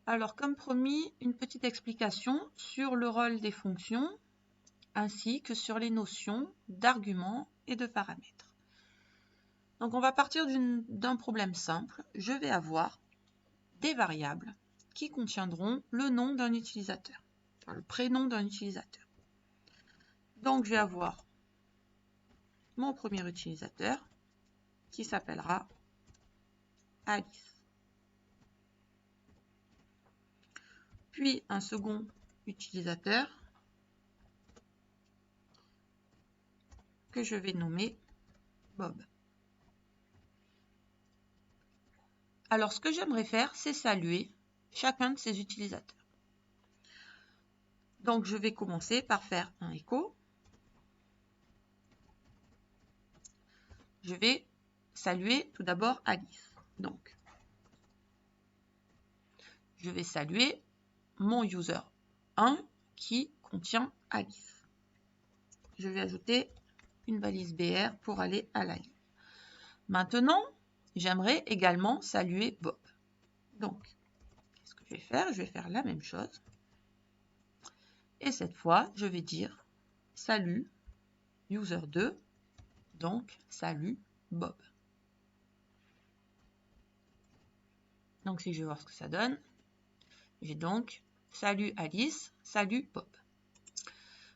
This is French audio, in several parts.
Alors, comme promis, une petite explication sur le rôle des fonctions ainsi que sur les notions d'arguments et de paramètres. Donc, on va partir d'un problème simple. Je vais avoir des variables qui contiendront le nom d'un utilisateur, enfin, le prénom d'un utilisateur. Donc, je vais avoir mon premier utilisateur qui s'appellera Alice. Puis un second utilisateur que je vais nommer Bob. Alors, ce que j'aimerais faire, c'est saluer chacun de ces utilisateurs. Donc, je vais commencer par faire un écho. Je vais saluer tout d'abord Alice. Donc, je vais saluer mon user 1 qui contient Alice. Je vais ajouter une balise BR pour aller à la ligne. Maintenant, j'aimerais également saluer Bob. Donc, qu'est-ce que je vais faire? Je vais faire la même chose. Et cette fois, je vais dire salut user 2, donc salut Bob. Donc, si je vais voir ce que ça donne, j'ai donc salut Alice, salut Bob.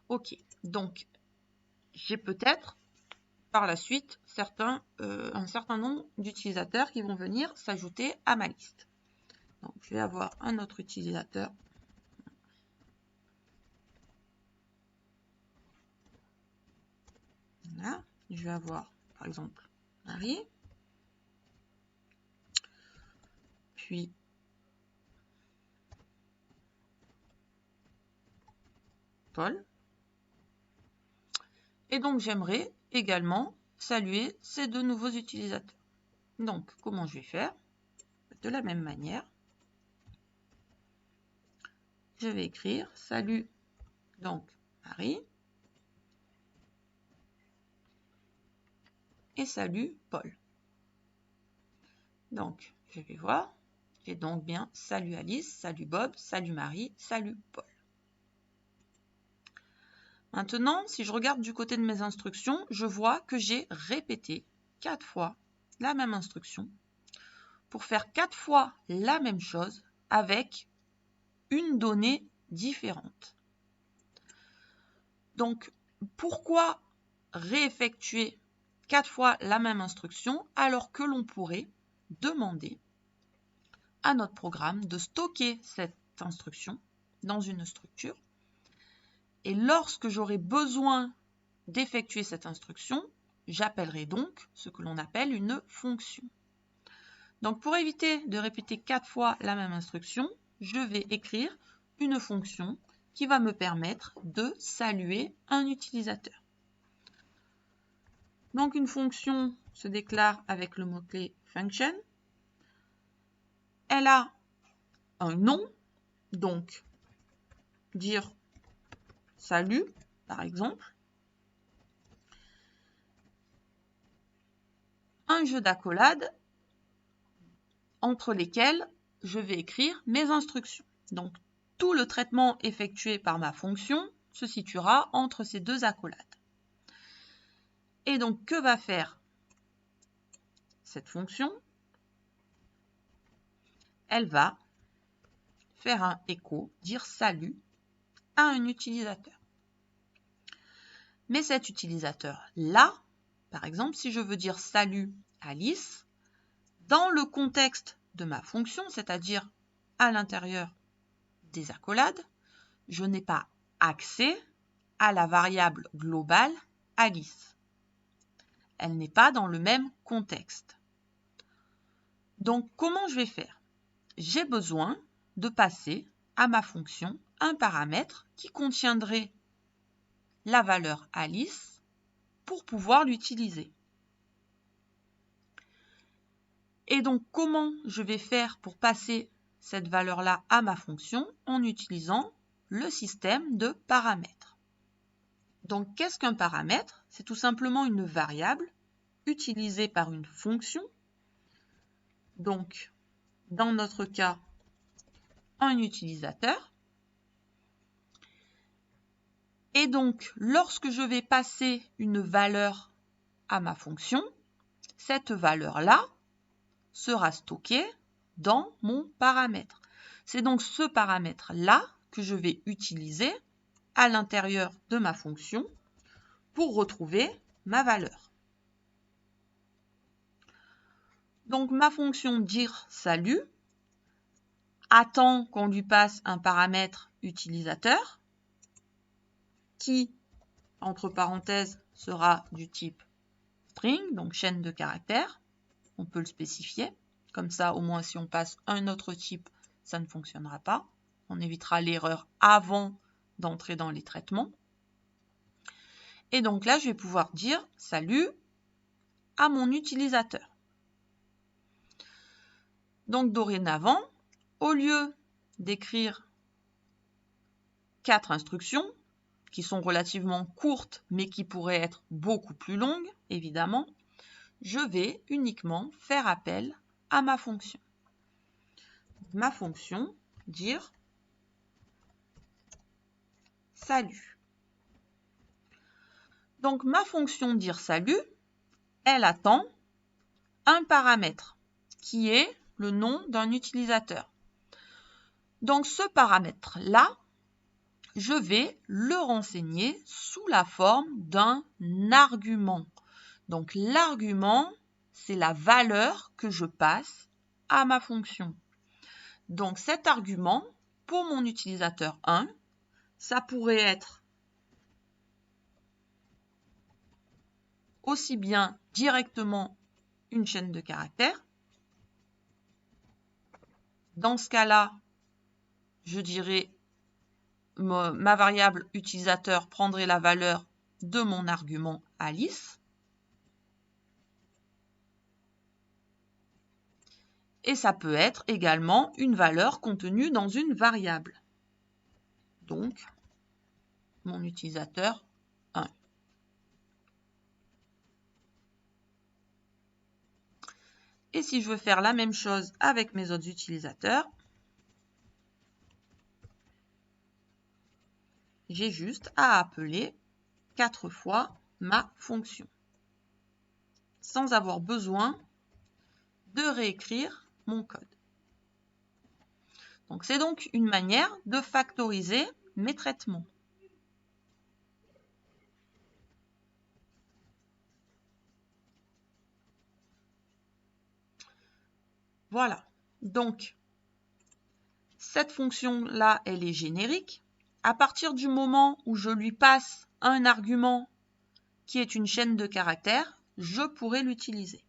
Ok, donc j'ai peut-être par la suite un certain nombre d'utilisateurs qui vont venir s'ajouter à ma liste. Donc, je vais avoir un autre utilisateur. Voilà. Je vais avoir, par exemple, Marie. Puis, Paul. Et donc, j'aimerais également saluer ces deux nouveaux utilisateurs. Donc, comment je vais faire? De la même manière, je vais écrire salut, donc Marie, et salut Paul. Donc, je vais voir. J'ai donc bien salut Alice, salut Bob, salut Marie, salut Paul. Maintenant, si je regarde du côté de mes instructions, je vois que j'ai répété 4 fois la même instruction pour faire 4 fois la même chose avec une donnée différente. Donc, pourquoi réeffectuer 4 fois la même instruction alors que l'on pourrait demander à notre programme de stocker cette instruction dans une structure? Et lorsque j'aurai besoin d'effectuer cette instruction, j'appellerai donc ce que l'on appelle une fonction. Donc pour éviter de répéter 4 fois la même instruction, je vais écrire une fonction qui va me permettre de saluer un utilisateur. Donc une fonction se déclare avec le mot-clé function. Elle a un nom, donc dire salut par exemple. Un jeu d'accolades entre lesquels je vais écrire mes instructions. Donc, tout le traitement effectué par ma fonction se situera entre ces deux accolades. Et donc, que va faire cette fonction? Elle va faire un écho, dire salut à un utilisateur. Mais cet utilisateur-là, par exemple, si je veux dire salut Alice, dans le contexte de ma fonction, c'est-à-dire à l'intérieur des accolades, je n'ai pas accès à la variable globale Alice. Elle n'est pas dans le même contexte. Donc, comment je vais faire? J'ai besoin de passer à ma fonction un paramètre qui contiendrait la valeur Alice pour pouvoir l'utiliser. Et donc, comment je vais faire pour passer cette valeur-là à ma fonction? En utilisant le système de paramètres. Donc, qu'est-ce qu'un paramètre? C'est tout simplement une variable utilisée par une fonction. Donc, dans notre cas, un utilisateur. Et donc, lorsque je vais passer une valeur à ma fonction, cette valeur-là sera stockée dans mon paramètre. C'est donc ce paramètre-là que je vais utiliser à l'intérieur de ma fonction pour retrouver ma valeur. Donc, ma fonction dire salut attend qu'on lui passe un paramètre utilisateur qui, entre parenthèses, sera du type string, donc chaîne de caractères. On peut le spécifier. Comme ça, au moins, si on passe un autre type, ça ne fonctionnera pas. On évitera l'erreur avant d'entrer dans les traitements. Et donc là, je vais pouvoir dire salut à mon utilisateur. Donc dorénavant, au lieu d'écrire 4 instructions, qui sont relativement courtes, mais qui pourraient être beaucoup plus longues, évidemment, je vais uniquement faire appel à ma fonction. Ma fonction, dire salut. Donc ma fonction dire salut, elle attend un paramètre qui est le nom d'un utilisateur. Donc ce paramètre-là, je vais le renseigner sous la forme d'un argument. Donc l'argument, c'est la valeur que je passe à ma fonction. Donc cet argument, pour mon utilisateur 1, ça pourrait être aussi bien directement une chaîne de caractères. Dans ce cas-là, je dirais ma variable utilisateur prendrait la valeur de mon argument Alice. Et ça peut être également une valeur contenue dans une variable. Donc, mon utilisateur 1. Et si je veux faire la même chose avec mes autres utilisateurs, j'ai juste à appeler 4 fois ma fonction, sans avoir besoin de réécrire mon code. Donc c'est donc une manière de factoriser mes traitements. Voilà. Donc cette fonction-là, elle est générique. À partir du moment où je lui passe un argument qui est une chaîne de caractères, je pourrai l'utiliser.